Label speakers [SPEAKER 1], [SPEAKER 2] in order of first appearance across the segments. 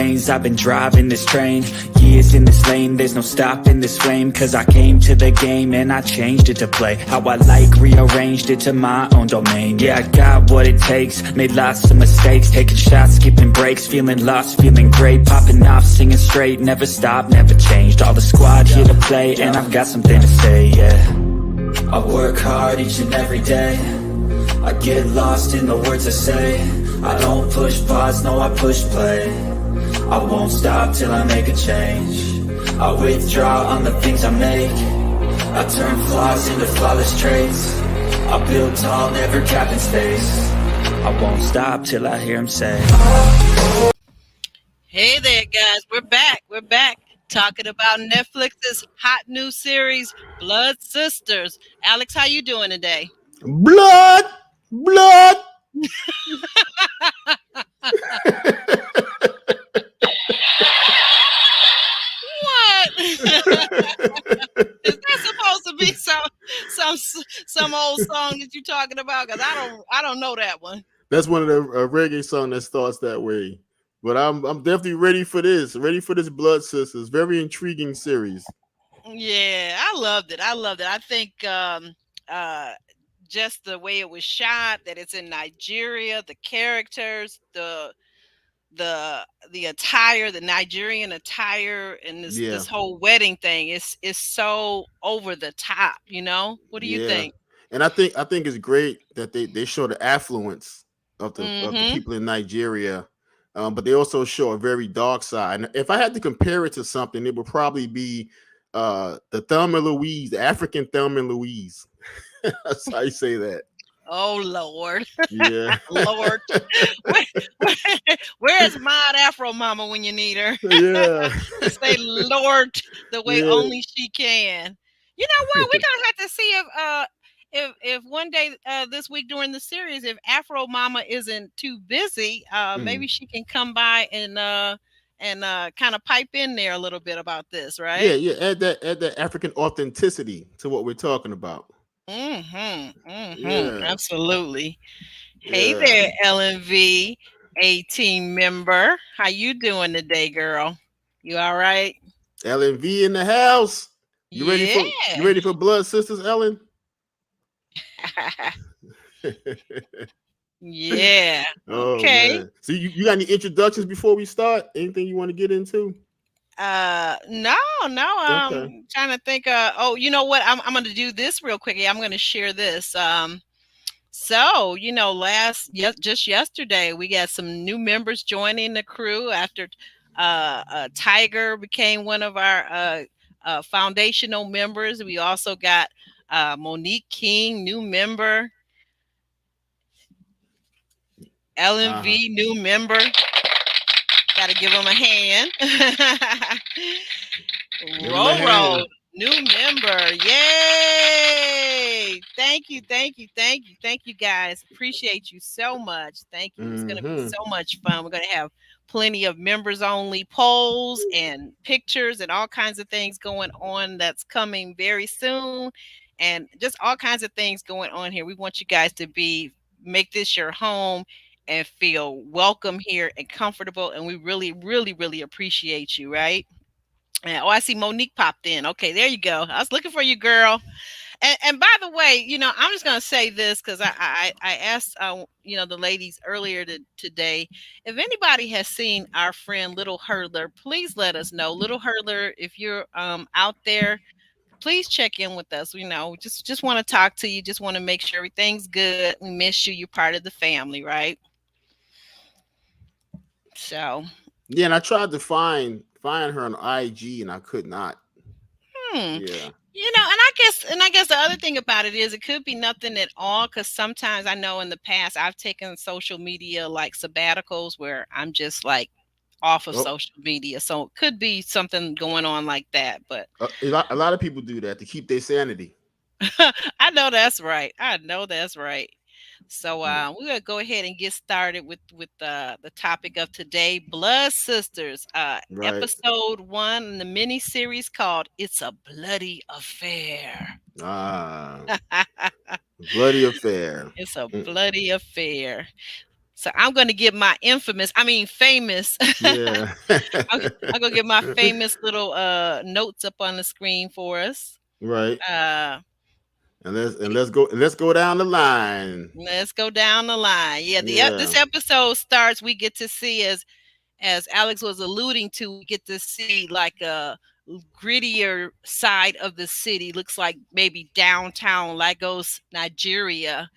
[SPEAKER 1] lanes, I've been driving this train. Years in this lane, there's no stopping this flame. Cause I came to the game and I changed it to play how I like, rearranged it to my own domain. Yeah, I got what it takes, made lots of mistakes, taking shots, skipping breaks, feeling lost, feeling great, popping off, singing straight, never stopped, never changed. All the squad here to play, and I've got something to say, yeah. I work hard each and every day, I get lost in the words I say. I don't push pause, no, I push play. I won't stop till I make a change. I withdraw on the things I make. I turn flaws into flawless traits. I build tall, never cap in space. I won't stop till I hear him say,
[SPEAKER 2] hey there, guys. We're back. We're back talking about Netflix's hot new series, Blood Sisters. Alex, how you doing today?
[SPEAKER 3] Blood.
[SPEAKER 2] What? Is that supposed to be some old song that you're talking about? Because I don't know that one.
[SPEAKER 3] That's one of the reggae song that starts that way. But I'm definitely ready for this. Ready for this Blood Sisters. Very intriguing series.
[SPEAKER 2] Yeah, I loved it. I think just the way it was shot, that it's in Nigeria, the characters, the attire, the Nigerian attire, and this whole wedding thing is so over the top, you know? What do you think?
[SPEAKER 3] And I think it's great that they show the affluence of the people in Nigeria, but they also show a very dark side. And if I had to compare it to something, it would probably be the Thelma and Louise, the African Thelma and Louise. That's how you say that.
[SPEAKER 2] Oh Lord.
[SPEAKER 3] Yeah.
[SPEAKER 2] Lord. Where's Maud Afro Mama when you need her?
[SPEAKER 3] Yeah.
[SPEAKER 2] Say Lord the way only she can. You know what? We're gonna have to see if one day this week during the series, if Afro Mama isn't too busy, maybe she can come by and kind of pipe in there a little bit about this, right?
[SPEAKER 3] Yeah. Add that African authenticity to what we're talking about.
[SPEAKER 2] Absolutely. Hey there, LNV 18 member. How you doing today, girl? You all right?
[SPEAKER 3] LNV in the house. You ready for Blood Sisters, Ellen?
[SPEAKER 2] Yeah.
[SPEAKER 3] Okay. Oh, so you got any introductions before we start? Anything you want to get into?
[SPEAKER 2] No. I'm trying to think. You know what? I'm going to do this real quickly. I'm going to share this. So, you know, just yesterday, we got some new members joining the crew after Tiger became one of our foundational members. We also got Monique King, new member. LMV, new member. Got to give them a hand. Roro, new member. Yay! Thank you, guys. Appreciate you so much. Thank you. It's going to be so much fun. We're going to have plenty of members only polls and pictures and all kinds of things going on. That's coming very soon, and just all kinds of things going on here. We want you guys to make this your home and feel welcome here and comfortable. And we really, really, really appreciate you, right? And, I see Monique popped in. Okay, there you go. I was looking for you, girl. And by the way, you know, I'm just going to say this because I asked, the ladies earlier today, if anybody has seen our friend Little Hurdler, please let us know. Little Hurdler, if you're out there, please check in with us. You know, just want to talk to you. Just want to make sure everything's good. We miss you. You're part of the family, right? So.
[SPEAKER 3] Yeah, and I tried to find her on IG and I could not. Yeah.
[SPEAKER 2] You know, and I guess the other thing about it is it could be nothing at all, because sometimes I know in the past I've taken social media like sabbaticals where I'm just like off of social media. So it could be something going on like that. But
[SPEAKER 3] a lot of people do that to keep their sanity.
[SPEAKER 2] I know that's right. So we're gonna go ahead and get started with the topic of today, Blood Sisters, episode 1 in the mini series called "It's a Bloody Affair."
[SPEAKER 3] Bloody affair.
[SPEAKER 2] It's a bloody affair. So I'm going to give my famous.
[SPEAKER 3] Yeah.
[SPEAKER 2] I'm going to give my famous little notes up on the screen for us.
[SPEAKER 3] Right.
[SPEAKER 2] Uh,
[SPEAKER 3] Let's go down the line.
[SPEAKER 2] let's go down the line. Yeah,
[SPEAKER 3] Yeah.
[SPEAKER 2] this episode starts. We get to see, as Alex was alluding to, we get to see like a grittier side of the city. Looks like maybe downtown Lagos, Nigeria,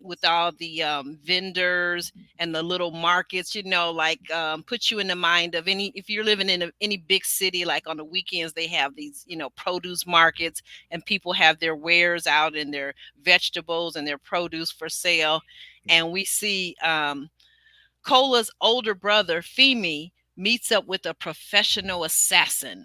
[SPEAKER 2] with all the vendors and the little markets. Like put you in the mind of if you're living in any big city. Like on the weekends, they have these produce markets, and people have their wares out and their vegetables and their produce for sale. And we see Cola's older brother, Femi, meets up with a professional assassin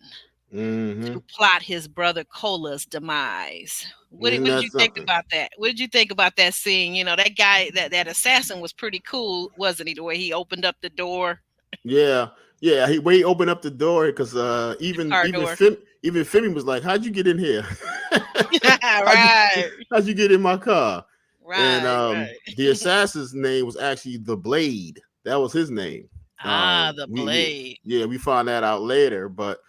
[SPEAKER 2] to plot his brother Cola's demise. What
[SPEAKER 3] Isn't
[SPEAKER 2] did
[SPEAKER 3] that
[SPEAKER 2] you think
[SPEAKER 3] something?
[SPEAKER 2] about that? What did you think about that scene? That guy, that assassin was pretty cool, wasn't he? The way he opened up the door,
[SPEAKER 3] Yeah. Yeah. He opened up the door because
[SPEAKER 2] the car
[SPEAKER 3] even
[SPEAKER 2] door.
[SPEAKER 3] Femi was like, "How'd you get in here?
[SPEAKER 2] Right,
[SPEAKER 3] How'd you get in my car?" And
[SPEAKER 2] right.
[SPEAKER 3] the assassin's name was actually the Blade. That was his name.
[SPEAKER 2] The
[SPEAKER 3] We
[SPEAKER 2] blade.
[SPEAKER 3] yeah, we found that out later, but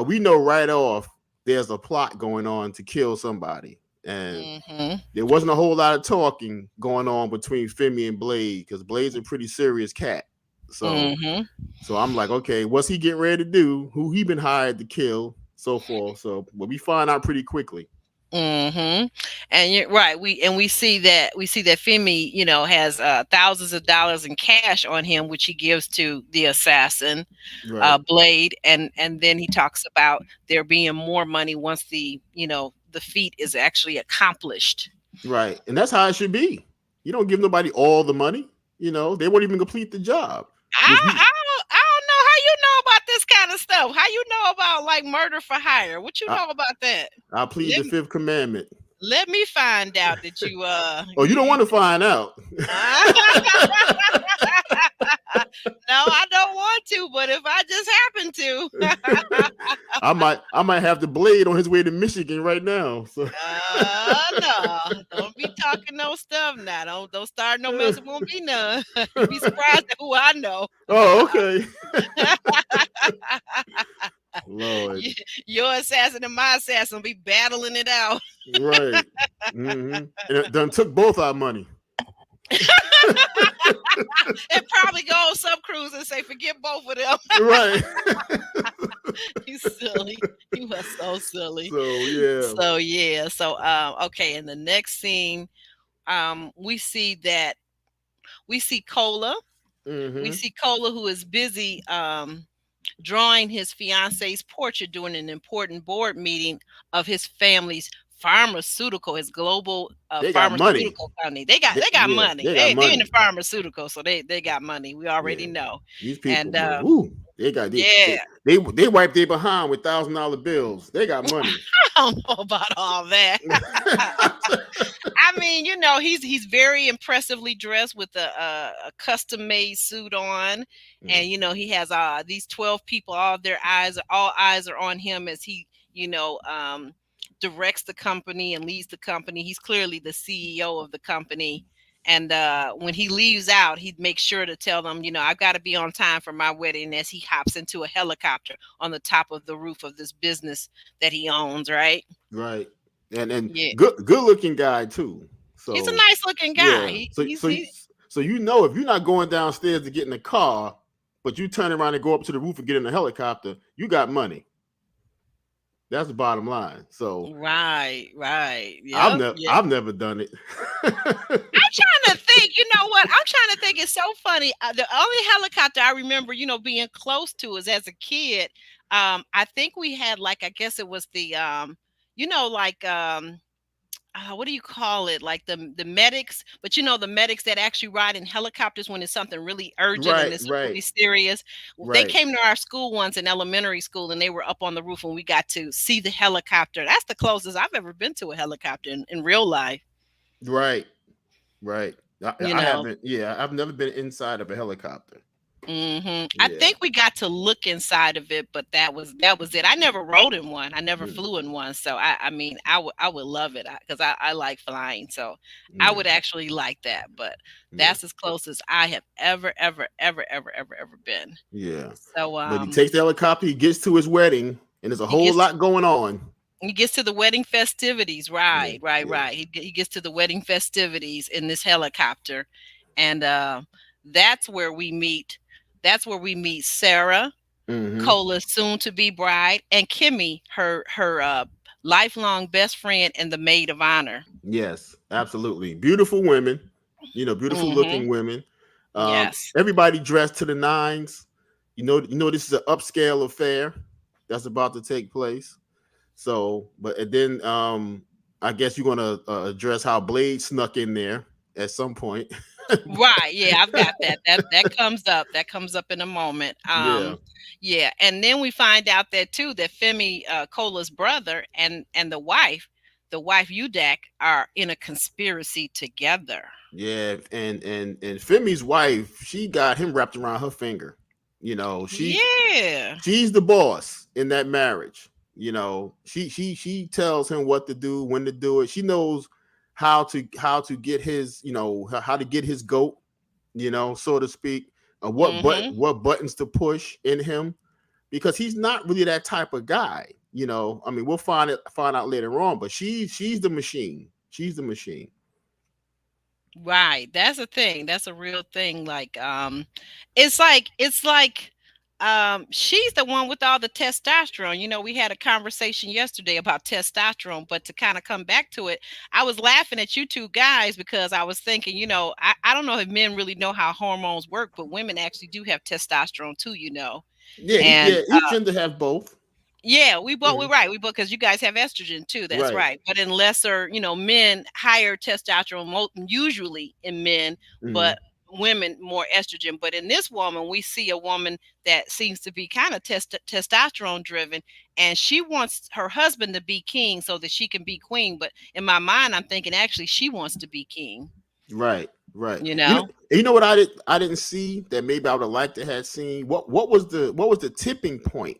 [SPEAKER 3] we know right off there's a plot going on to kill somebody, and
[SPEAKER 2] Mm-hmm.
[SPEAKER 3] there wasn't a whole lot of talking going on between Femi and Blade because Blade's a pretty serious cat. So
[SPEAKER 2] Mm-hmm.
[SPEAKER 3] so I'm like, okay, what's he getting ready to do? Who he been hired to kill? So forth. So but we find out pretty quickly.
[SPEAKER 2] Mm-hmm. And you're right. We see that Femi, has thousands of dollars in cash on him, which he gives to the assassin,
[SPEAKER 3] Right.
[SPEAKER 2] Blade, and then he talks about there being more money once the feat is actually accomplished.
[SPEAKER 3] Right. And that's how it should be. You don't give nobody all the money. They won't even complete the job. If you
[SPEAKER 2] I don't know how you know about this kind of stuff. How you know about like murder for hire? What you
[SPEAKER 3] I,
[SPEAKER 2] know about that?
[SPEAKER 3] I plead the
[SPEAKER 2] Let,
[SPEAKER 3] fifth commandment.
[SPEAKER 2] let me find out that you
[SPEAKER 3] Oh, you don't want to find out.
[SPEAKER 2] No, I don't want to, but if I just happen to,
[SPEAKER 3] I might have the Blade on his way to Michigan right now. So
[SPEAKER 2] no, don't be talking no stuff now. Don't start no mess. It won't be none. You'd be surprised at who I know.
[SPEAKER 3] Oh, okay. Lord.
[SPEAKER 2] Your assassin and my assassin will be battling it out.
[SPEAKER 3] Right. And it done took both our money.
[SPEAKER 2] And probably go on some cruise and say, forget both of them.
[SPEAKER 3] Right.
[SPEAKER 2] You silly. You are so silly.
[SPEAKER 3] So yeah.
[SPEAKER 2] So okay, in the next scene, we see Cola. We see Cola, who is busy drawing his fiance's portrait during an important board meeting of his family's his global pharmaceutical company. They got money. They're in the pharmaceutical, so they got money. We already know.
[SPEAKER 3] These people,
[SPEAKER 2] And
[SPEAKER 3] they wipe their behind with $1,000 bills. They got money.
[SPEAKER 2] I don't know about all that. I mean, he's very impressively dressed with a custom made suit on, and he has these 12 people. All eyes are on him as he directs the company and leads the company. He's clearly the CEO of the company. And when he leaves out, he makes sure to tell them, I've got to be on time for my wedding, as he hops into a helicopter on the top of the roof of this business that he owns, right?
[SPEAKER 3] Right. And good looking guy too. So
[SPEAKER 2] he's a nice looking guy.
[SPEAKER 3] Yeah. So if you're not going downstairs to get in the car, but you turn around and go up to the roof and get in the helicopter, you got money. That's the bottom line. So
[SPEAKER 2] right. Yep,
[SPEAKER 3] I've never done it.
[SPEAKER 2] I'm trying to think. You know what? I'm trying to think. It's so funny. The only helicopter I remember, being close to is as a kid. I think we had I guess it was the what do you call it? Like the medics, but the medics that actually ride in helicopters when it's something really urgent and it's really serious. They came to our school once in elementary school, and they were up on the roof, and we got to see the helicopter. That's the closest I've ever been to a helicopter in real life.
[SPEAKER 3] Right. I haven't. Yeah, I've never been inside of a helicopter.
[SPEAKER 2] I
[SPEAKER 3] Yeah.
[SPEAKER 2] think we got to look inside of it, but that was it. I never rode in one. I never
[SPEAKER 3] Mm,
[SPEAKER 2] flew in one. So I mean, I would love it because I like flying. So I
[SPEAKER 3] yeah.
[SPEAKER 2] would actually like that. But
[SPEAKER 3] Yeah.
[SPEAKER 2] that's as close as I have ever been.
[SPEAKER 3] Yeah.
[SPEAKER 2] So
[SPEAKER 3] But he takes the helicopter, he gets to his wedding, and there's a
[SPEAKER 2] he
[SPEAKER 3] whole
[SPEAKER 2] gets
[SPEAKER 3] lot going on.
[SPEAKER 2] he gets to the wedding festivities.
[SPEAKER 3] Yeah.
[SPEAKER 2] Right, right,
[SPEAKER 3] Yeah.
[SPEAKER 2] right. He gets to the wedding festivities in this helicopter, and that's where we meet. That's where we meet Sarah,
[SPEAKER 3] Hmm.
[SPEAKER 2] Cola's soon to be bride, and Kimmy, her lifelong best friend and the maid of honor.
[SPEAKER 3] Yes, absolutely. Beautiful women, beautiful
[SPEAKER 2] Hmm.
[SPEAKER 3] looking women.
[SPEAKER 2] Yes.
[SPEAKER 3] Everybody dressed to the nines. This is an upscale affair that's about to take place. So, but and then I guess you're gonna address how Blade snuck in there at some point.
[SPEAKER 2] Right. Yeah, I've got that. That comes up. That comes up in a moment.
[SPEAKER 3] Yeah,
[SPEAKER 2] Yeah, and then we find out that too that Femi, Cola's brother, and the wife Udak are in a conspiracy together.
[SPEAKER 3] yeah, and Femi's wife, she got him wrapped around her finger.
[SPEAKER 2] Yeah.
[SPEAKER 3] She's the boss in that marriage. She tells him what to do, when to do it. She knows how to get his, how to get his goat, so to speak.
[SPEAKER 2] Mhm.
[SPEAKER 3] What buttons to push in him, because he's not really that type of guy. I mean, we'll find out later on, but she's the machine. She's the machine.
[SPEAKER 2] Right. That's a thing. That's a real thing. It's like she's the one with all the testosterone. We had a conversation yesterday about testosterone, but to kind of come back to it, I was laughing at you two guys because I was thinking, I don't know if men really know how hormones work, but women actually do have testosterone too.
[SPEAKER 3] Yeah,
[SPEAKER 2] And
[SPEAKER 3] each gender have both.
[SPEAKER 2] yeah, we both we're
[SPEAKER 3] Mhm.
[SPEAKER 2] right. We both because you guys have estrogen too. That's
[SPEAKER 3] Right.
[SPEAKER 2] right. But in lesser, men higher testosterone usually in men,
[SPEAKER 3] Hmm.
[SPEAKER 2] but women more estrogen. But in this woman, we see a woman that seems to be kind of testosterone driven, and she wants her husband to be king so that she can be queen. But in my mind, I'm thinking actually she wants to be king.
[SPEAKER 3] Right, right.
[SPEAKER 2] You
[SPEAKER 3] You know,
[SPEAKER 2] know.
[SPEAKER 3] you know what I didn't see that maybe I would have liked to have seen. What was the tipping point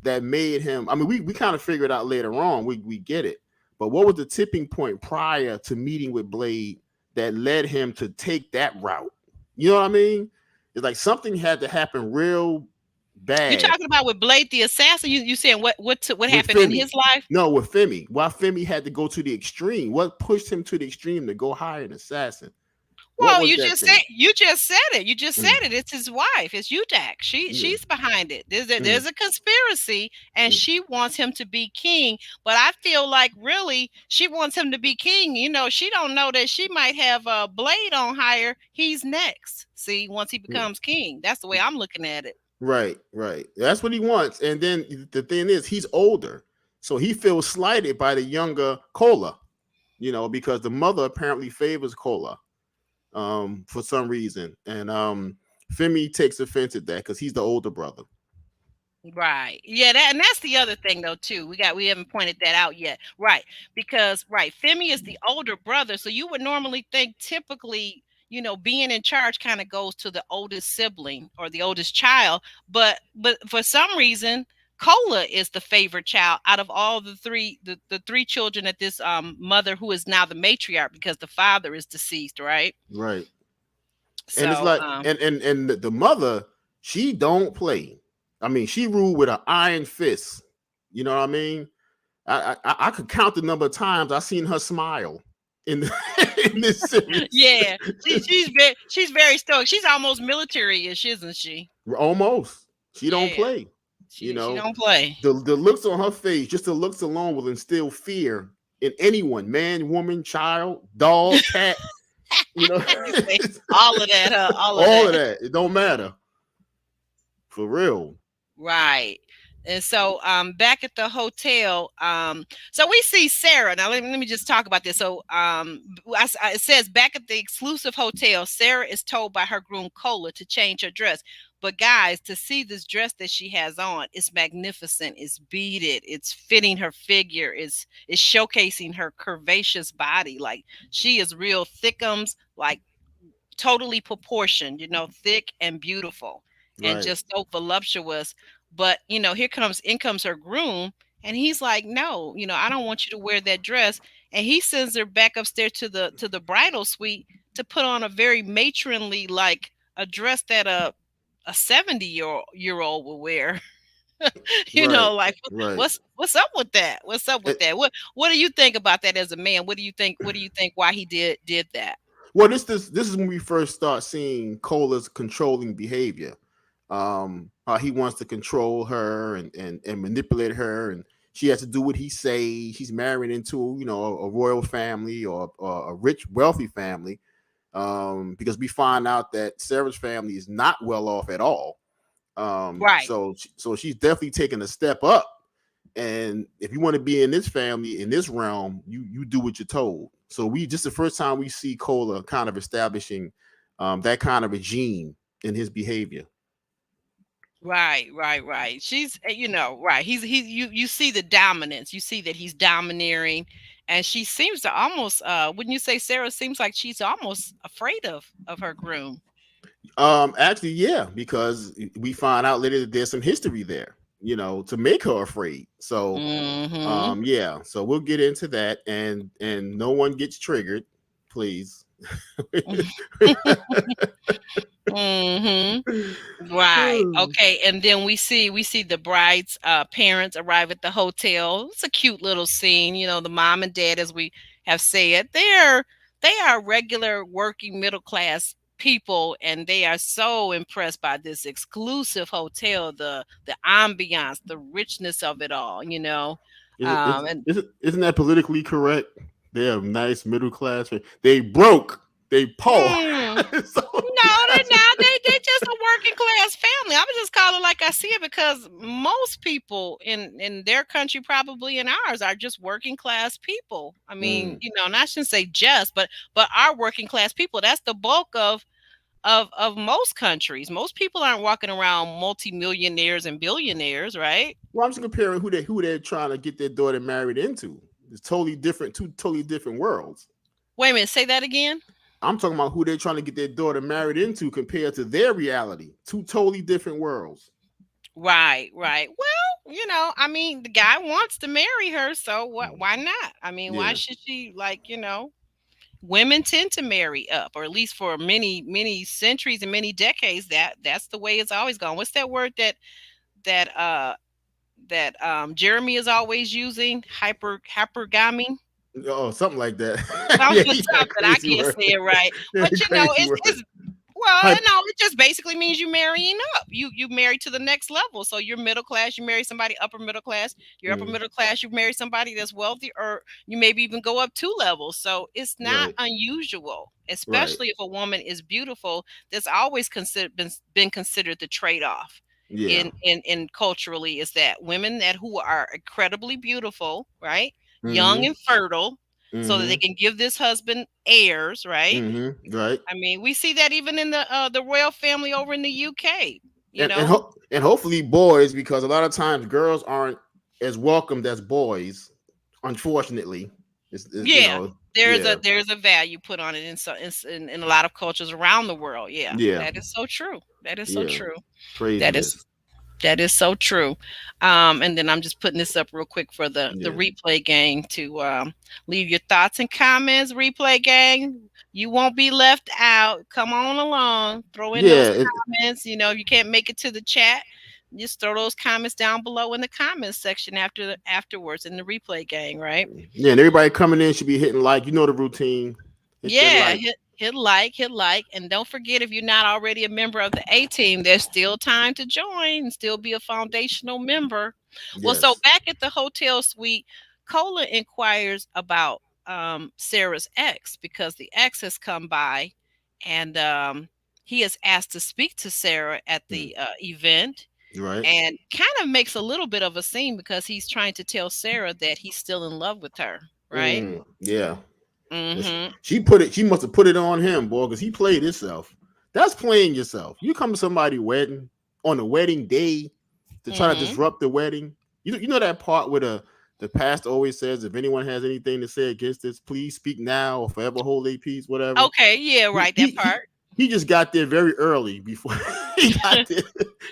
[SPEAKER 3] that made him? I mean, we kind of figured out later on. We get it, but what was the tipping point prior to meeting with Blade that led him to take that route? You know what I mean? It's like something had to happen real
[SPEAKER 2] You
[SPEAKER 3] bad
[SPEAKER 2] talking about with Blade the assassin? You saying what
[SPEAKER 3] with
[SPEAKER 2] happened in
[SPEAKER 3] Femi.
[SPEAKER 2] his life?
[SPEAKER 3] No, with Femi. Why Femi had to go to the extreme? What pushed him to the extreme to go hire an assassin? What
[SPEAKER 2] Well,
[SPEAKER 3] was
[SPEAKER 2] you
[SPEAKER 3] that
[SPEAKER 2] just said
[SPEAKER 3] thing?
[SPEAKER 2] you just said it. You just said
[SPEAKER 3] Mm,
[SPEAKER 2] it. It's his wife. It's Udak. She
[SPEAKER 3] yeah.
[SPEAKER 2] she's behind it. There's a,
[SPEAKER 3] Mm,
[SPEAKER 2] there's a conspiracy, and
[SPEAKER 3] mm,
[SPEAKER 2] she wants him to be king. But I feel like really she wants him to be king. She don't know that she might have a Blade on hire. He's next. See, once he
[SPEAKER 3] mm.
[SPEAKER 2] becomes king, that's the way I'm looking at it.
[SPEAKER 3] Right, right. That's what he wants. And then the thing is, he's older, so he feels slighted by the younger Cola. Because the mother apparently favors Cola, for some reason, and Femi takes offense at that because he's the older brother.
[SPEAKER 2] Right. Yeah, and that's the other thing though too. We haven't pointed that out yet. Right. Because Femi is the older brother, so you would normally think typically, being in charge kind of goes to the oldest sibling or the oldest child, but for some reason Cola is the favorite child out of all the three children that this mother who is now the matriarch because the father is deceased, right?
[SPEAKER 3] Right. And it's
[SPEAKER 2] So
[SPEAKER 3] like, and the mother, she don't play. I mean, she ruled with an iron fist. You know what I mean? I could count the number of times I seen her smile in in this series.
[SPEAKER 2] yeah, she's very stoic. She's almost military-ish, isn't she?
[SPEAKER 3] Almost, she don't
[SPEAKER 2] Yeah,
[SPEAKER 3] play. You
[SPEAKER 2] she
[SPEAKER 3] know,
[SPEAKER 2] don't play.
[SPEAKER 3] the looks on her face, just the looks alone, will instill fear in anyone, man, woman, child, dog, cat. You know,
[SPEAKER 2] You say all of that, huh? All of
[SPEAKER 3] all
[SPEAKER 2] that.
[SPEAKER 3] of that. It don't matter for real.
[SPEAKER 2] Right. And so back at the hotel, so we see Sarah. Now let me just talk about this. So it says back at the exclusive hotel, Sarah is told by her groom Cola to change her dress. But guys, to see this dress that she has on, it's magnificent. It's beaded. It's fitting her figure. It's showcasing her curvaceous body. Like she is real thickums, like totally proportioned, thick and beautiful and
[SPEAKER 3] Right.
[SPEAKER 2] just so voluptuous. But, in comes her groom, and he's like, "No, I don't want you to wear that dress." And he sends her back upstairs to the bridal suite to put on a very matronly, like a dress that a 70-year-old will wear.
[SPEAKER 3] Right.
[SPEAKER 2] Like,
[SPEAKER 3] Right.
[SPEAKER 2] what's up with that? What's up with
[SPEAKER 3] It,
[SPEAKER 2] that? What do you think about that as a man? What do you think why he did that?
[SPEAKER 3] well, this is when we first start seeing Cola's controlling behavior. How he wants to control her and manipulate her, and she has to do what he say. She's married into a royal family or a rich, wealthy family. Because we find out that Sarah's family is not well off at all.
[SPEAKER 2] Right.
[SPEAKER 3] So she's definitely taking a step up. And if you want to be in this family, in this realm, you do what you're told. So we just the first time we see Cola kind of establishing that kind of regime in his behavior.
[SPEAKER 2] Right. She's, right. You see the dominance. You see that he's domineering, and she seems to almost, wouldn't you say Sarah seems like she's almost afraid of her groom?
[SPEAKER 3] Actually, yeah, because we find out later that there's some history there, to make her afraid. So,
[SPEAKER 2] Mm-hmm.
[SPEAKER 3] yeah, so we'll get into that, and no one gets triggered, please.
[SPEAKER 2] Mm-hmm. Right. Okay. And then we see the bride's parents arrive at the hotel. It's a cute little scene. The mom and dad, as we have said, they are regular working middle class people, and they are so impressed by this exclusive hotel, the ambiance, the richness of it all. And
[SPEAKER 3] Isn't that politically correct? They have nice middle class. They broke. They poor.
[SPEAKER 2] mm,
[SPEAKER 3] So
[SPEAKER 2] No, they're not. They just a working class family. I would just call it like I see it, because most people in their country, probably in ours, are just working class people. I mean, and I shouldn't say just, but our working class people. That's the bulk of most countries. Most people aren't walking around multimillionaires and billionaires, right?
[SPEAKER 3] Well, I'm just comparing who they're trying to get their daughter married into. It's totally different, two totally different worlds.
[SPEAKER 2] Wait a minute, say that again.
[SPEAKER 3] I'm talking about who they're trying to get their daughter married into compared to their reality. Two totally different worlds.
[SPEAKER 2] Right. Well, I mean, the guy wants to marry her, so why not? I mean, why
[SPEAKER 3] Yeah.
[SPEAKER 2] should she, women tend to marry up, or at least for many, many centuries and many decades, that's the way it's always gone. What's that word that Jeremy is always using? Hypergamy.
[SPEAKER 3] Oh, something like that.
[SPEAKER 2] Something,
[SPEAKER 3] Yeah,
[SPEAKER 2] something. I
[SPEAKER 3] crazy
[SPEAKER 2] can't
[SPEAKER 3] word.
[SPEAKER 2] say it right. But
[SPEAKER 3] Crazy word.
[SPEAKER 2] it's well,
[SPEAKER 3] Hype.
[SPEAKER 2] no, it just basically means you marrying up. You marry to the next level. So you're middle class, you marry somebody upper middle class. You're upper middle class, you marry somebody that's wealthy, or you maybe even go up 2 levels. So it's not
[SPEAKER 3] Right.
[SPEAKER 2] unusual,
[SPEAKER 3] Right.
[SPEAKER 2] especially if a woman is beautiful. That's always been considered the trade off.
[SPEAKER 3] Yeah.
[SPEAKER 2] In culturally, is that women who are incredibly beautiful, right, young
[SPEAKER 3] Mm-hmm.
[SPEAKER 2] and fertile, so that they
[SPEAKER 3] Mm-hmm.
[SPEAKER 2] can give this husband heirs, right?
[SPEAKER 3] Mm-hmm. Right.
[SPEAKER 2] I mean, we see that even in the royal family over in the UK. You
[SPEAKER 3] And
[SPEAKER 2] know,
[SPEAKER 3] and hopefully boys, because a lot of times girls aren't as welcomed as boys. Unfortunately,
[SPEAKER 2] yeah, there's a
[SPEAKER 3] yeah,
[SPEAKER 2] there's a value put on it in a lot of cultures around the world. Yeah,
[SPEAKER 3] yeah,
[SPEAKER 2] that is so true. That is so
[SPEAKER 3] yeah.
[SPEAKER 2] true. That is
[SPEAKER 3] Craziness.
[SPEAKER 2] That is so true. And then I'm just putting this up real quick for the
[SPEAKER 3] Yeah.
[SPEAKER 2] replay gang to leave your thoughts and comments. Replay gang, you won't be left out. Come on along. Throw in those
[SPEAKER 3] Yeah.
[SPEAKER 2] comments. If you can't make it to the chat, just throw those comments down below in the comments section afterwards in the replay gang, right?
[SPEAKER 3] Yeah. And everybody coming in should be hitting like. You know the routine. Hit that
[SPEAKER 2] Yeah,
[SPEAKER 3] like.
[SPEAKER 2] hit like, and don't forget, if you're not already a member of the A team, there's still time to join and still be a foundational member. Well, so
[SPEAKER 3] Yes.
[SPEAKER 2] back at the hotel suite, Cola inquires about Sarah's ex, because the ex has come by, and he is asked to speak to Sarah at the event,
[SPEAKER 3] Right.
[SPEAKER 2] and kind of makes a little bit of a scene because he's trying to tell Sarah that he's still in love with her, right?
[SPEAKER 3] Yeah.
[SPEAKER 2] Mm-hmm.
[SPEAKER 3] She put it. She must have put it on him, boy, because he played himself. That's playing yourself. You come to somebody's wedding on the wedding day to try to
[SPEAKER 2] Mm-hmm.
[SPEAKER 3] disrupt the wedding. You know that part where the pastor always says, if anyone has anything to say against this, please speak now or forever hold their peace, whatever.
[SPEAKER 2] Okay, yeah,
[SPEAKER 3] He
[SPEAKER 2] right, that
[SPEAKER 3] he he
[SPEAKER 2] part.
[SPEAKER 3] He just got there very early before he got there.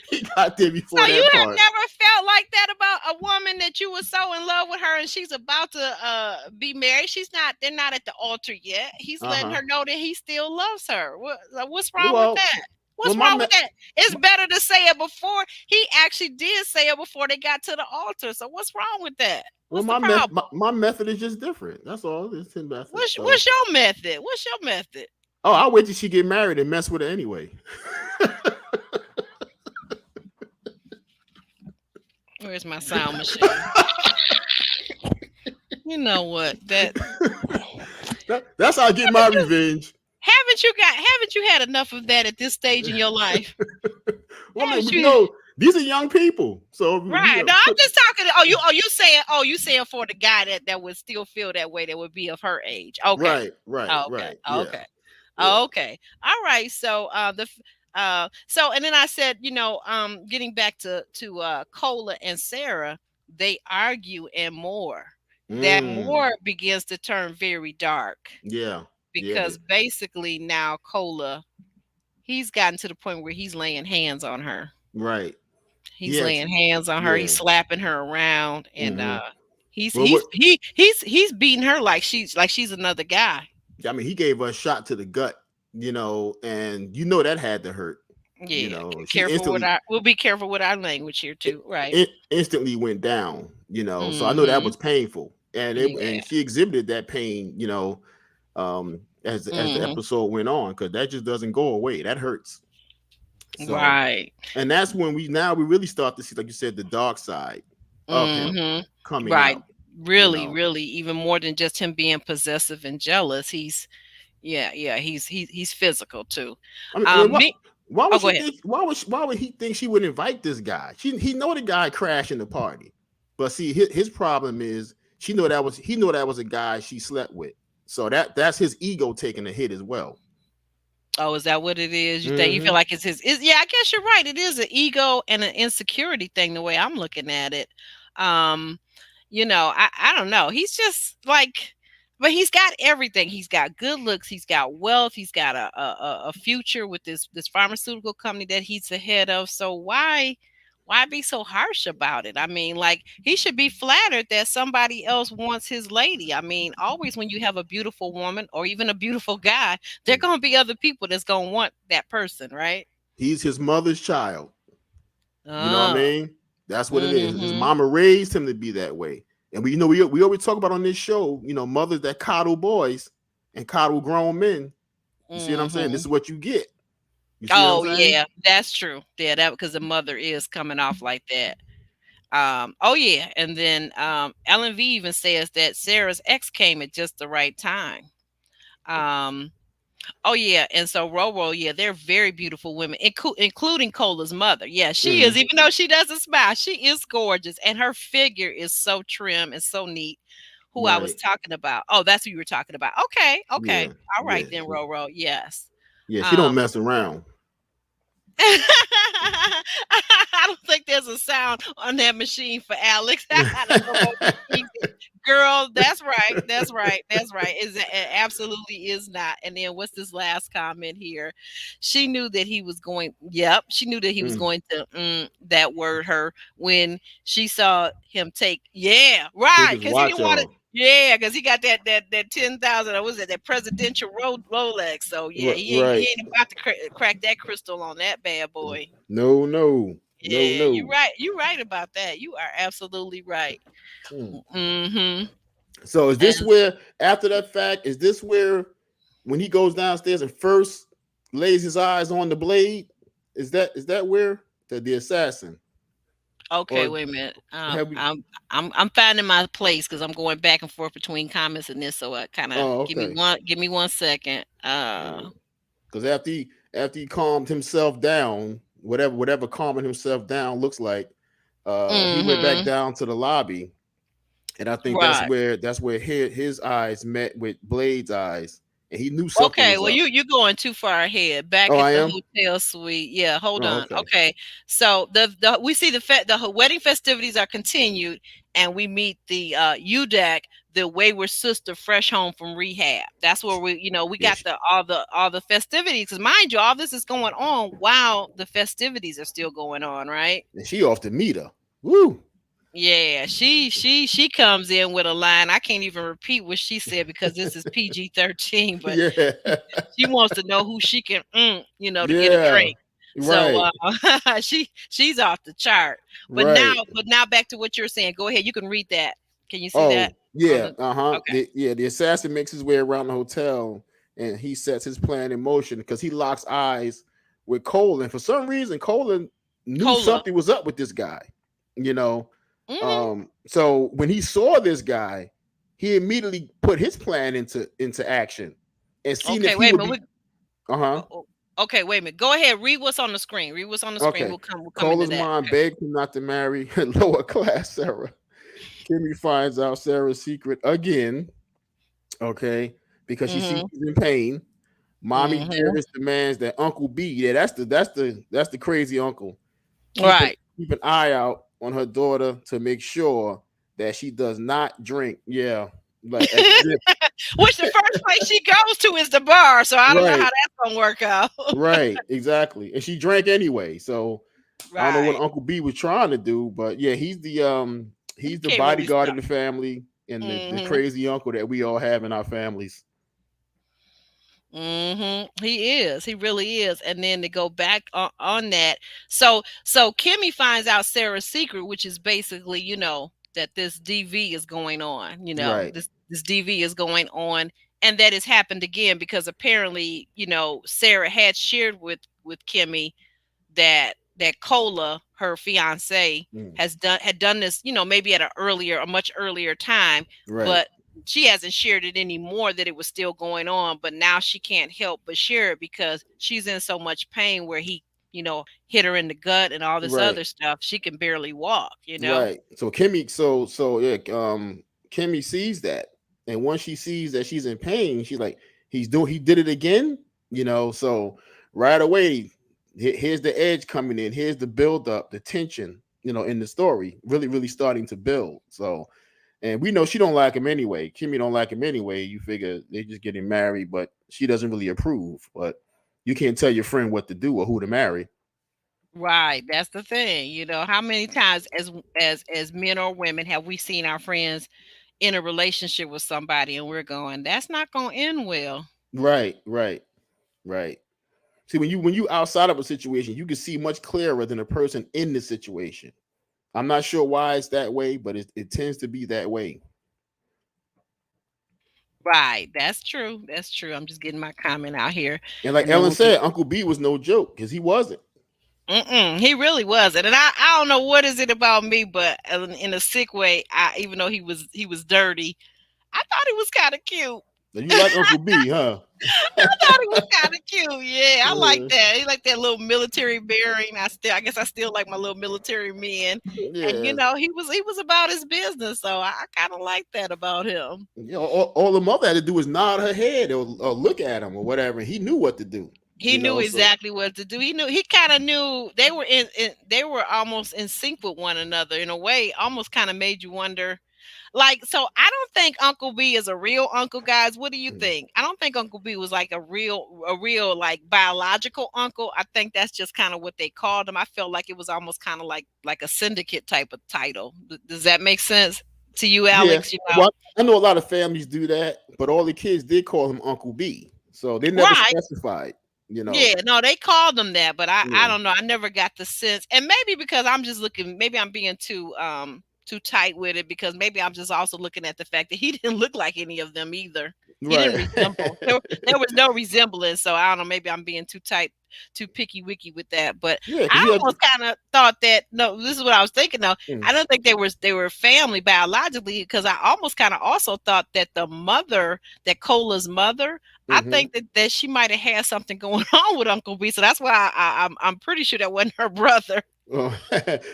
[SPEAKER 3] He got there
[SPEAKER 2] So
[SPEAKER 3] before
[SPEAKER 2] you
[SPEAKER 3] that
[SPEAKER 2] have
[SPEAKER 3] part.
[SPEAKER 2] never felt like that about a woman that you were so in love with her and she's about to be married. They're not at the altar yet. He's letting her know that he still loves her. What's wrong with
[SPEAKER 3] Well,
[SPEAKER 2] that?
[SPEAKER 3] well,
[SPEAKER 2] What's wrong with that? It's better to say it before. He actually did say it before they got to the altar. So what's wrong with that? What's the problem?
[SPEAKER 3] my method is just different. That's all. It's his method.
[SPEAKER 2] What's your method? What's your method?
[SPEAKER 3] Oh, I'll wait till she get married and mess with her anyway.
[SPEAKER 2] Where's my sound machine? You know what? That's
[SPEAKER 3] how I get my revenge.
[SPEAKER 2] Haven't you had enough of that at this stage in your life?
[SPEAKER 3] Well, I mean, these are young people. So
[SPEAKER 2] right. No, I'm just talking. You saying for the guy that would still feel that way, that would be of her age. Okay.
[SPEAKER 3] Right.
[SPEAKER 2] Okay. Yeah. Okay. All right. So and then I said, getting back to Cola and Sarah, they argue and more. That more begins to turn very dark.
[SPEAKER 3] Yeah.
[SPEAKER 2] Because basically now Cola, he's gotten to the point where he's laying hands on her.
[SPEAKER 3] Right.
[SPEAKER 2] He's laying hands on her. He's slapping her around, and he's beating her like she's another guy.
[SPEAKER 3] I mean, he gave her a shot to the gut, and that had to hurt.
[SPEAKER 2] Yeah, we'll be careful with our language here too, right?
[SPEAKER 3] It instantly went down, so I know that was painful, and and she exhibited that pain, as the episode went on, because that just doesn't go away. That hurts. So,
[SPEAKER 2] right.
[SPEAKER 3] And that's when we really start to see, like you said, the dark side of him coming out.
[SPEAKER 2] Really, really, even more than just him being possessive and jealous. He's physical too.
[SPEAKER 3] I mean, why would he think she would invite this guy? He know the guy crashing the party, but see, his problem is he know that was a guy she slept with. So that's his ego taking a hit as well.
[SPEAKER 2] Oh, is that what it is? You think you feel like it's his? Yeah, I guess you're right. It is an ego and an insecurity thing. The way I'm looking at it, I don't know. He's just like, but he's got everything. He's got good looks. He's got wealth. He's got a future with this pharmaceutical company that he's the head of. So why be so harsh about it? I mean, like, he should be flattered that somebody else wants his lady. I mean, always when you have a beautiful woman or even a beautiful guy, there are going to be other people that's going to want that person, right?
[SPEAKER 3] He's his mother's child. You know what I mean? That's what it is. His mama raised him to be that way. And we always talk about on this show, mothers that coddle boys and coddle grown men. You see what I'm saying? This is what you get.
[SPEAKER 2] Oh yeah, that's true. Yeah, that because the mother is coming off like that. And then Ellen V even says that Sarah's ex came at just the right time. And so Roro, they're very beautiful women, including Cola's mother. Yeah, she is, even though she doesn't smile, she is gorgeous, and her figure is so trim and so neat. Who I was talking about? Oh, that's who you were talking about. Okay, yeah, all right then, Roro. Yes.
[SPEAKER 3] Yeah, she don't mess around.
[SPEAKER 2] I don't think there's a sound on that machine for Alex. Girl, that's right. It absolutely is not. And then what's this last comment here? She knew that he was going. Yep, she knew that he was going to that word her when she saw him take. Yeah, right. Because he didn't want to. Yeah, because he got that 10,000. What was it? That presidential Rolex. So yeah, he ain't about to crack that crystal on that bad boy.
[SPEAKER 3] No.
[SPEAKER 2] Yeah,
[SPEAKER 3] no.
[SPEAKER 2] You're right. You're right about that. You are absolutely right.
[SPEAKER 3] So is this where, after that fact, is this where when he goes downstairs and first lays his eyes on the blade? Is that where the assassin?
[SPEAKER 2] Okay, wait a minute. I'm finding my place because I'm going back and forth between comments and this. So I kind of give me one second.
[SPEAKER 3] Because after he calmed himself down, whatever calming himself down looks like, he went back down to the lobby, and I think that's where his eyes met with Blade's eyes. And he knew something.
[SPEAKER 2] Okay, well, you're going too far ahead. Back at the hotel suite. Yeah, hold on. Okay, so we see the wedding festivities are continued, and we meet the UDAC, the wayward sister fresh home from rehab. That's where we got all the festivities. Because mind you, all this is going on while the festivities are still going on, right?
[SPEAKER 3] And she off to meet her. Woo.
[SPEAKER 2] Yeah, she comes in with a line. I can't even repeat what she said because this is PG-13, but
[SPEAKER 3] Yeah.
[SPEAKER 2] she wants to know who she can, to get a
[SPEAKER 3] Yeah.
[SPEAKER 2] drink. So
[SPEAKER 3] Right.
[SPEAKER 2] she's off the chart. But
[SPEAKER 3] Right.
[SPEAKER 2] now back to what you're saying. Go ahead. You can read that. Can you see that?
[SPEAKER 3] Oh, yeah.
[SPEAKER 2] Okay.
[SPEAKER 3] The assassin makes his way around the hotel and he sets his plan in motion because he locks eyes with Colin. For some reason, Colin knew something was up with this guy, So when he saw this guy, he immediately put his plan into action and seen if he would be.
[SPEAKER 2] Okay, wait a minute. Go ahead. Read what's on the screen.
[SPEAKER 3] Okay.
[SPEAKER 2] We'll come
[SPEAKER 3] Cola's
[SPEAKER 2] into that.
[SPEAKER 3] mom begged him not to marry lower class Sarah. Kimmy finds out Sarah's secret again. Okay, because she sees he's in pain. Mommy Dearest demands that Uncle B, yeah, that's the crazy uncle. Keep an eye out on her daughter to make sure that she does not drink. Yeah. Like
[SPEAKER 2] which the first place she goes to is the bar, so I don't know how that's gonna work out.
[SPEAKER 3] Right, exactly. And she drank anyway, so I don't know what Uncle B was trying to do, but yeah, he's the bodyguard of the family and the crazy uncle that we all have in our families.
[SPEAKER 2] He is. He really is. And then to go back on that, so Kimmy finds out Sarah's secret, which is basically, that this DV is going on. This DV is going on, and that has happened again because apparently, Sarah had shared with Kimmy that Cola, her fiance, had done this, maybe at a much earlier time, but she hasn't shared it anymore, that it was still going on. But now she can't help but share it because she's in so much pain where he, hit her in the gut and all this other stuff. She can barely walk,
[SPEAKER 3] Right. So Kimmy, Kimmy sees that, and once she sees that she's in pain, she's like, he did it again, So right away, here's the edge coming in. Here's the build up, the tension, in the story, really, really starting to build. So. And we know she don't like him anyway. Kimmy don't like him anyway. You figure they're just getting married, but she doesn't really approve. But you can't tell your friend what to do or who to marry.
[SPEAKER 2] Right. That's the thing. How many times as men or women have we seen our friends in a relationship with somebody and we're going, that's not going to end well.
[SPEAKER 3] Right. See, when you outside of a situation, you can see much clearer than a person in the situation. I'm not sure why it's that way, but it tends to be that way.
[SPEAKER 2] Right. That's true. I'm just getting my comment out here.
[SPEAKER 3] And like Ellen said, Uncle B was no joke because he wasn't.
[SPEAKER 2] He really wasn't. And I don't know what is it about me, but in a sick way, even though he was dirty, I thought he was kind of cute.
[SPEAKER 3] You like Uncle B, huh?
[SPEAKER 2] I thought he was kind of cute. Yeah, I like that. He like that little military bearing. I guess I still like my little military men. Yeah. And he was about his business, so I kind of like that about him.
[SPEAKER 3] All the mother had to do was nod her head or look at him or whatever. He knew what to do.
[SPEAKER 2] He knew exactly what to do. He kind of knew they were almost in sync with one another in a way. Almost kind of made you wonder. So I don't think Uncle B is a real uncle, guys. What do you think? I don't think Uncle B was like a real like biological uncle. I think that's just kind of what they called him. I felt like it was almost kind of like a syndicate type of title. Does that make sense to you, Alex?
[SPEAKER 3] Yeah. Well, I know a lot of families do that, but all the kids did call him Uncle B, so they never specified.
[SPEAKER 2] Yeah, no, they called him that, but I don't know. I never got the sense, and maybe because I'm just looking. Maybe I'm being too tight with it because maybe I'm just also looking at the fact that he didn't look like any of them either. He didn't resemble. There was no resemblance. So I don't know. Maybe I'm being too tight, too picky wicky with that. But I almost kind of thought that. No, this is what I was thinking. Though I don't think they were family biologically because I almost kind of also thought that the mother, that Cola's mother, I think that she might have had something going on with Uncle B. So that's why I'm pretty sure that wasn't her brother.
[SPEAKER 3] Well,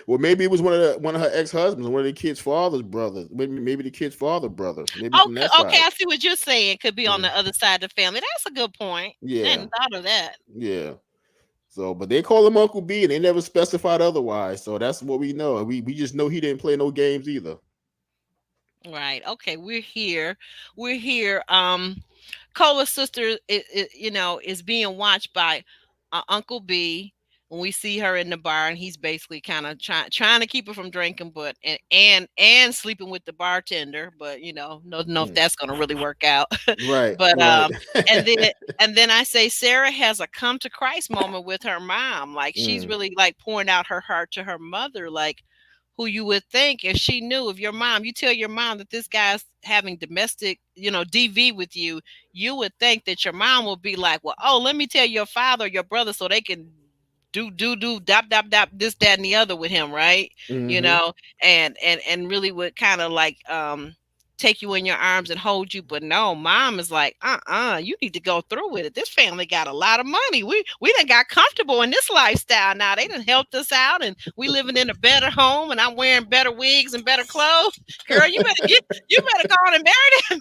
[SPEAKER 3] maybe it was one of her ex-husbands, one of the kids' father's brothers. Maybe the kid's father brother. Maybe
[SPEAKER 2] okay, I see what you're saying. Could be on the other side of the family. That's a good point.
[SPEAKER 3] Yeah,
[SPEAKER 2] I hadn't thought of that.
[SPEAKER 3] Yeah. So, but they call him Uncle B, and they never specified otherwise. So that's what we know. We just know he didn't play no games either.
[SPEAKER 2] Right. Okay, we're here. We're here. Cola's sister, is being watched by Uncle B. When we see her in the bar, and he's basically kind of trying to keep her from drinking, but and sleeping with the bartender. But no, know if
[SPEAKER 3] Mm.
[SPEAKER 2] that's going to really work out.
[SPEAKER 3] Right,
[SPEAKER 2] But
[SPEAKER 3] right.
[SPEAKER 2] and then I say Sarah has a come to Christ moment with her mom. Like she's
[SPEAKER 3] Mm,
[SPEAKER 2] really like pouring out her heart to her mother, like who you would think if she knew, if your mom, you tell your mom that this guy's having domestic, DV with you, you would think that your mom will be like, well, oh, let me tell your father or your brother so they can do dap dap dap this that and the other with him, right? you
[SPEAKER 3] mm-hmm.
[SPEAKER 2] know and really would kind of like take you in your arms and hold you. But no, mom is like, you need to go through with it. This family got a lot of money. We done got comfortable in this lifestyle now. They done helped us out, and we living in a better home, and I'm wearing better wigs and better clothes. Girl, you better go on and marry them.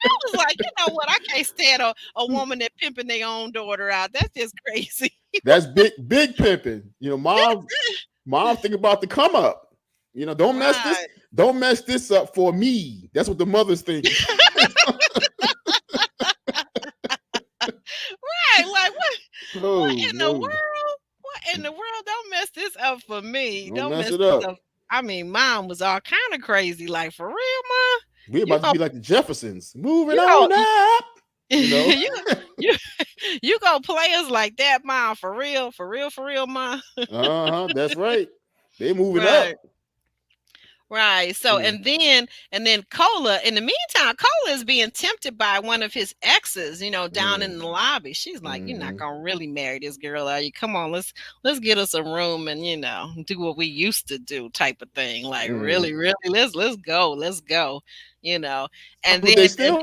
[SPEAKER 2] I was like, you know what? I can't stand a woman that pimping their own daughter out. That's just crazy.
[SPEAKER 3] That's big pimping. Mom think about the come up.
[SPEAKER 2] Right.
[SPEAKER 3] Don't mess this up for me. That's what the mother's thinking.
[SPEAKER 2] Right. Like what
[SPEAKER 3] Oh
[SPEAKER 2] in the
[SPEAKER 3] no.
[SPEAKER 2] world? What in the world? Don't mess this up for me.
[SPEAKER 3] Don't
[SPEAKER 2] Don't
[SPEAKER 3] mess
[SPEAKER 2] mess
[SPEAKER 3] it
[SPEAKER 2] this
[SPEAKER 3] up.
[SPEAKER 2] up. I mean, mom was all kind of crazy. Like for real, mom.
[SPEAKER 3] We're
[SPEAKER 2] You
[SPEAKER 3] about to
[SPEAKER 2] go
[SPEAKER 3] be like the Jeffersons. Moving
[SPEAKER 2] you go
[SPEAKER 3] on up. You know?
[SPEAKER 2] you you you go play us like that, mom. For real, for real, for real, mom.
[SPEAKER 3] Uh-huh. That's right. They moving
[SPEAKER 2] Right.
[SPEAKER 3] up.
[SPEAKER 2] Right. So
[SPEAKER 3] Mm,
[SPEAKER 2] and then Cola, in the meantime, Cola is being tempted by one of his exes, down
[SPEAKER 3] mm,
[SPEAKER 2] in the lobby. She's like, "You're not
[SPEAKER 3] mm-hmm,
[SPEAKER 2] gonna really marry this girl, are you? Come on, let's get us a room and do what we used to do," type of thing. Like,
[SPEAKER 3] mm.
[SPEAKER 2] really, really, let's go, let's go, you know. And
[SPEAKER 3] But
[SPEAKER 2] then
[SPEAKER 3] they still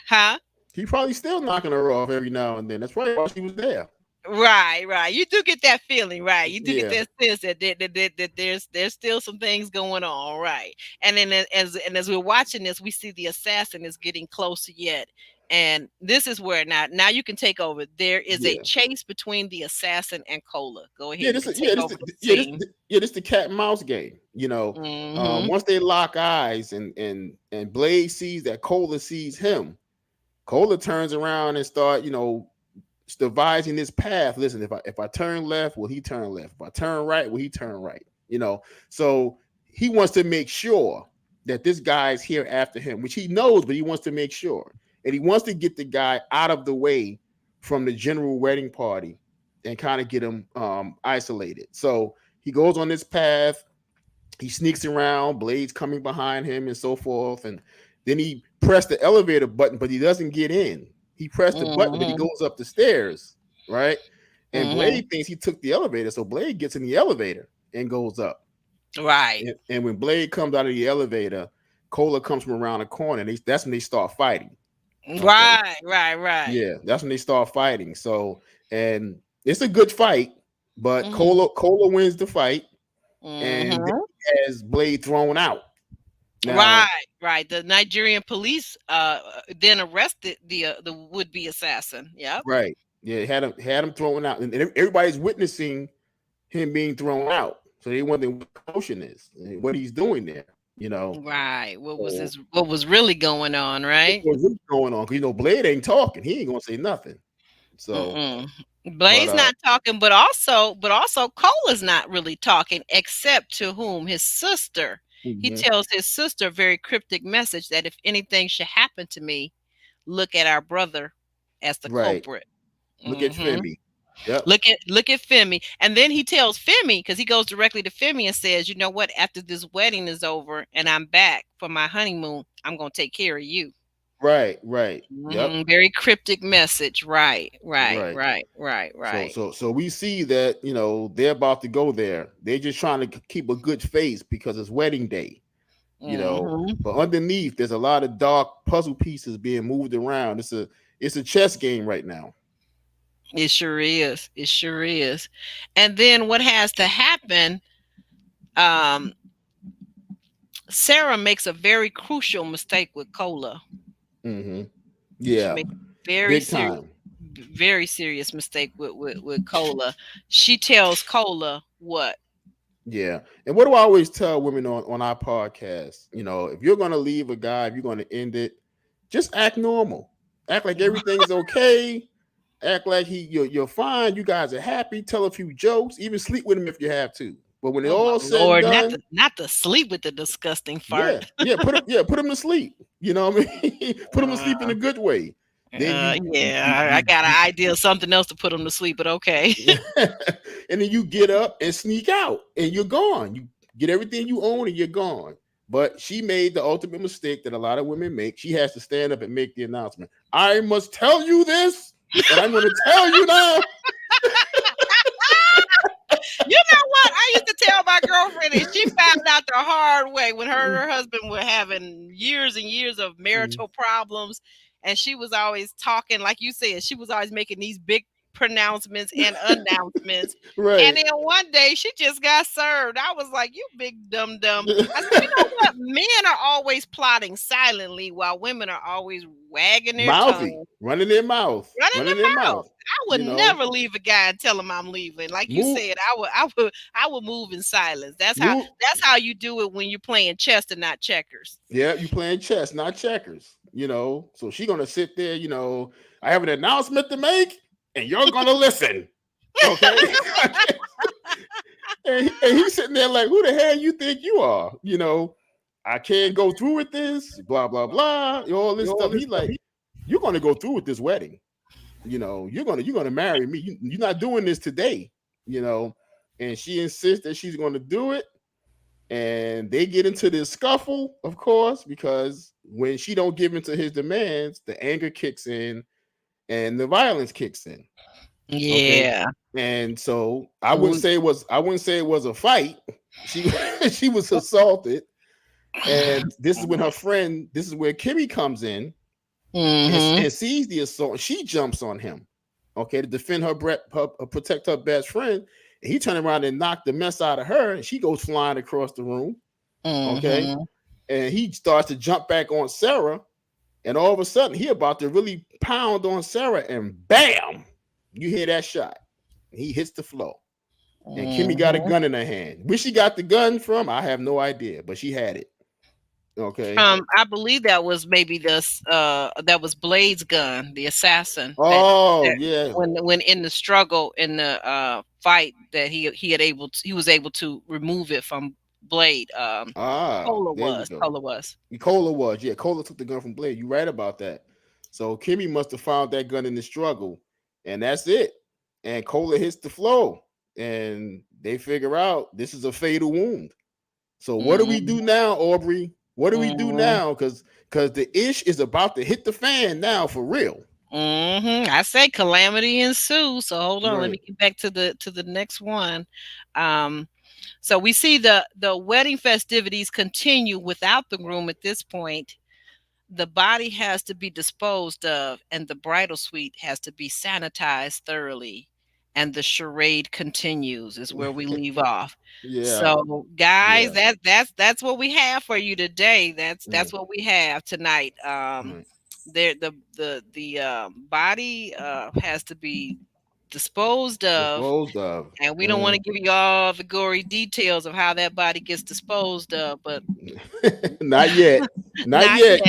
[SPEAKER 2] huh?
[SPEAKER 3] he probably still knocking her off every now and then. That's probably why she was there.
[SPEAKER 2] Right, right. You do get that feeling, right? You do get
[SPEAKER 3] Yeah.
[SPEAKER 2] that sense that there's still some things going on, right? And then as we're watching this, we see the assassin is getting closer yet, and this is where now you can take over. There is a
[SPEAKER 3] Yeah.
[SPEAKER 2] chase between the assassin and Cola. Go ahead,
[SPEAKER 3] Yeah,
[SPEAKER 2] you
[SPEAKER 3] this
[SPEAKER 2] can
[SPEAKER 3] is yeah,
[SPEAKER 2] take
[SPEAKER 3] this
[SPEAKER 2] over the
[SPEAKER 3] yeah, this
[SPEAKER 2] scene.
[SPEAKER 3] yeah, this the cat and mouse game.
[SPEAKER 2] Mm-hmm.
[SPEAKER 3] Once they lock eyes and Blade sees that Cola sees him, Cola turns around and start, devising this path. Listen, if I turn left, will he turn left? If I turn right, will he turn right? So he wants to make sure that this guy is here after him, which he knows, but he wants to make sure, and he wants to get the guy out of the way from the general wedding party and kind of get him isolated. So he goes on this path. He sneaks around, Blade's coming behind him and so forth. And then he pressed the elevator button, but he doesn't get in. He pressed the button, but he
[SPEAKER 2] Mm-hmm.
[SPEAKER 3] goes up the stairs, right? And
[SPEAKER 2] Mm-hmm.
[SPEAKER 3] Blade thinks he took the elevator. So Blade gets in the elevator and goes up.
[SPEAKER 2] Right.
[SPEAKER 3] And when Blade comes out of the elevator, Cola comes from around the corner. And that's when they start fighting. Okay.
[SPEAKER 2] Right. Right. Right.
[SPEAKER 3] Yeah, that's when they start fighting. So, and it's a good fight, but
[SPEAKER 2] Mm-hmm.
[SPEAKER 3] Cola wins the fight, and then
[SPEAKER 2] Mm-hmm.
[SPEAKER 3] he has Blade thrown out. Now,
[SPEAKER 2] Right, right. The Nigerian police then arrested the would be assassin. Yep.
[SPEAKER 3] right, yeah, had him thrown out, and everybody's witnessing him being thrown out. So they wonder what the motion is, and what he's doing there.
[SPEAKER 2] Right.
[SPEAKER 3] So
[SPEAKER 2] What was really going on, right?
[SPEAKER 3] what's really going on? Because Blade ain't talking; he ain't gonna say nothing. So,
[SPEAKER 2] Mm-mm.
[SPEAKER 3] but
[SPEAKER 2] Blaze not talking, but also Cole is not really talking, except to whom? His sister. He
[SPEAKER 3] mhm,
[SPEAKER 2] tells his sister a very cryptic message that if anything should happen to me, look at our brother as the
[SPEAKER 3] right.
[SPEAKER 2] culprit.
[SPEAKER 3] Look at
[SPEAKER 2] Hmm.
[SPEAKER 3] Femi. Yep.
[SPEAKER 2] Look at Femi. And then he tells Femi, because he goes directly to Femi and says, you know what, after this wedding is over and I'm back for my honeymoon, I'm gonna take care of you.
[SPEAKER 3] Right. Right. Yep.
[SPEAKER 2] Very cryptic message. Right, right,
[SPEAKER 3] Right.
[SPEAKER 2] right, right,
[SPEAKER 3] So
[SPEAKER 2] right.
[SPEAKER 3] so so we see that they're about to go there. They're just trying to keep a good face because it's wedding day.
[SPEAKER 2] Hmm.
[SPEAKER 3] But underneath there's a lot of dark puzzle pieces being moved around. It's a chess game right now.
[SPEAKER 2] It sure is. It sure is. And then what has to happen? Um, Sarah makes a very crucial mistake with Cola.
[SPEAKER 3] Mm-hmm.
[SPEAKER 2] She
[SPEAKER 3] Yeah,
[SPEAKER 2] makes very
[SPEAKER 3] big
[SPEAKER 2] serious,
[SPEAKER 3] time.
[SPEAKER 2] very serious mistake with Cola. She tells Cola what?
[SPEAKER 3] Yeah. And what do I always tell women on our podcast? You know, if you're going to leave a guy, if you're going to end it, just act normal. Act like everything's okay. Act like you're fine. You guys are happy. Tell a few jokes. Even sleep with him if you have to. But when it
[SPEAKER 2] Oh my
[SPEAKER 3] all said and
[SPEAKER 2] Lord,
[SPEAKER 3] done,
[SPEAKER 2] not to sleep with the disgusting
[SPEAKER 3] yeah,
[SPEAKER 2] fart.
[SPEAKER 3] put him to sleep. You know what I mean? Put him to sleep in a good way. Then
[SPEAKER 2] Yeah, I got an idea of something else to put him to sleep, but okay.
[SPEAKER 3] and then you get up and sneak out and you're gone. You get everything you own and you're gone. But she made the ultimate mistake that a lot of women make. She has to stand up and make the announcement. I must tell you this, and I'm going to tell you now.
[SPEAKER 2] You know what? I used to tell my girlfriend, and she found out the hard way when her and her husband were having years and years of marital problems. And she was always talking, like you said, she was always making these big pronouncements and announcements.
[SPEAKER 3] Right.
[SPEAKER 2] And then one day she just got served. I was like, you big dumb. I said, you know what? Men are always plotting silently while women are always wagging their tongue.
[SPEAKER 3] Running their mouth.
[SPEAKER 2] Running their mouth. I would never leave a guy and tell him I'm leaving. Like you said, I would move in silence. That's how you do it when you're playing chess and not checkers.
[SPEAKER 3] Yeah, you playing chess, not checkers. You know, so she's gonna sit there. You know, I have an announcement to make, and you're gonna listen. Okay. and he's sitting there like, who the hell you think you are? You know, I can't go through with this. Blah blah blah. All this stuff. He's like, you're gonna go through with this wedding. You know, you're gonna marry me. You're not doing this today. You know, and she insists that she's gonna do it. And they get into this scuffle, of course, because when she don't give in to his demands, the anger kicks in and the violence kicks in.
[SPEAKER 2] Yeah.
[SPEAKER 3] Okay? And so I wouldn't say it was a fight. She was assaulted. And this is when where Kimmy comes in and sees the assault. She jumps on him, okay, to defend protect her best friend. And he turned around and knocked the mess out of her, and she goes flying across the room. Okay. And he starts to jump back on Sarah. And all of a sudden, he about to really pound on Sarah, and bam, you hear that shot. He hits the floor. And Kimmy got a gun in her hand. Where she got the gun from, I have no idea, but she had it. Okay.
[SPEAKER 2] I believe that was maybe that was Blade's gun, the assassin.
[SPEAKER 3] Yeah.
[SPEAKER 2] When in the struggle in the fight that he was able to remove it from Blade. Cola was.
[SPEAKER 3] Yeah, Cola took the gun from Blade. You're right about that. So Kimmy must have found that gun in the struggle, and that's it. And Cola hits the floor, and they figure out this is a fatal wound. So what do we do now, Aubery? What do we do now? Because the ish is about to hit the fan now for real.
[SPEAKER 2] I say calamity ensues. So hold on, let me get back to the next one. So we see the wedding festivities continue without the groom at this point. The body has to be disposed of, and the bridal suite has to be sanitized thoroughly. And the charade continues is where we leave off.
[SPEAKER 3] Yeah.
[SPEAKER 2] So guys, that's what we have for you today. That's what we have tonight. The body has to be disposed of, and we don't want to give you all the gory details of how that body gets disposed of, but
[SPEAKER 3] not yet. Not yet.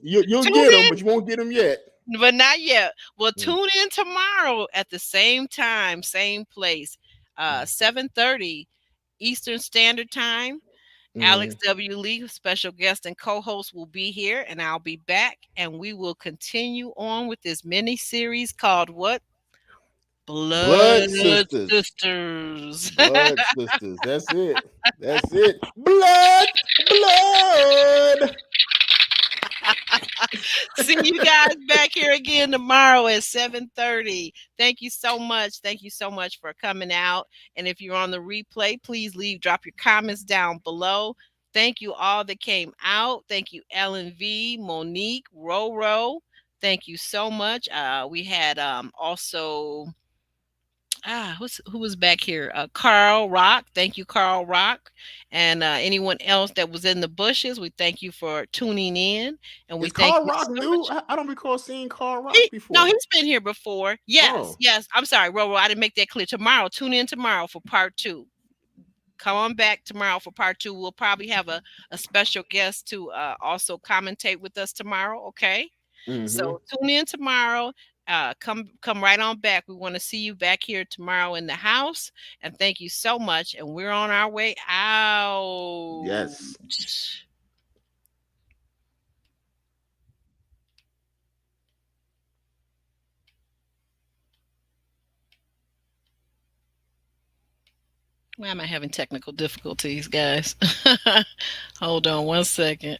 [SPEAKER 3] You'll get them, but you won't get them yet.
[SPEAKER 2] But not yet. Well, tune in tomorrow at the same time, same place, 7:30 Eastern Standard Time. Alex W. Leath, special guest and co-host, will be here, and I'll be back, and we will continue on with this mini series called what? Blood Sisters.
[SPEAKER 3] Blood Sisters. That's it. Blood.
[SPEAKER 2] See you guys back here again tomorrow at 7:30. Thank you so much. Thank you so much for coming out. And if you're on the replay, please drop your comments down below. Thank you all that came out. Thank you, Ellen V, Monique, Roro. Thank you so much. We had also who was back here? Carl Rock. Thank you, Carl Rock. And anyone else that was in the bushes, we thank you for tuning in. And we thank
[SPEAKER 3] Carl Rock new? I don't recall seeing Carl Rock before.
[SPEAKER 2] No, he's been here before. Yes. I'm sorry, Roro. I didn't make that clear. Tune in tomorrow for part 2. come on back tomorrow for part 2. We'll probably have a special guest to also commentate with us tomorrow. Okay. So tune in tomorrow. Come right on back. We want to see you back here tomorrow in the house. And thank you so much. And we're on our way out.
[SPEAKER 3] Yes.
[SPEAKER 2] Why am I having technical difficulties, guys? Hold on one second.